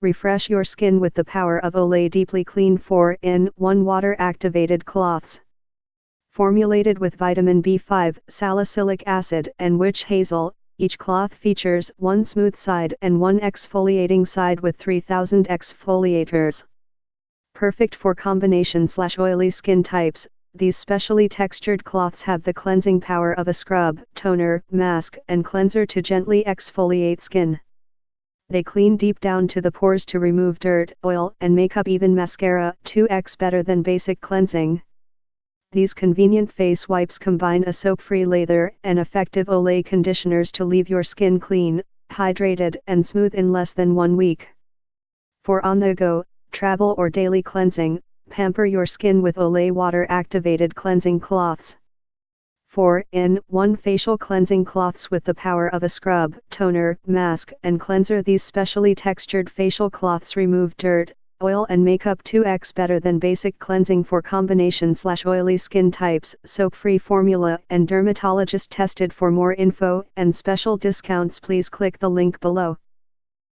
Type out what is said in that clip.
Refresh your skin with the power of Olay Deeply Clean 4-in-1 water-activated cloths. Formulated with vitamin B5, salicylic acid and witch hazel, each cloth features one smooth side and one exfoliating side with 3000 exfoliators. Perfect for combination/oily skin types, these specially textured cloths have the cleansing power of a scrub, toner, mask and cleanser to gently exfoliate skin. They clean deep down to the pores to remove dirt, oil and makeup, even mascara, 2x better than basic cleansing. These convenient face wipes combine a soap-free lather and effective Olay conditioners to leave your skin clean, hydrated and smooth in less than 1 week. For on-the-go, travel or daily cleansing, pamper your skin with Olay water-activated cleansing cloths. 4-in-1 facial cleansing cloths with the power of a scrub, toner, mask and cleanser. These specially textured facial cloths remove dirt, oil and makeup 2x better than basic cleansing for combination/oily skin types, soap-free formula and dermatologist tested. For more info and special discounts, please click the link below.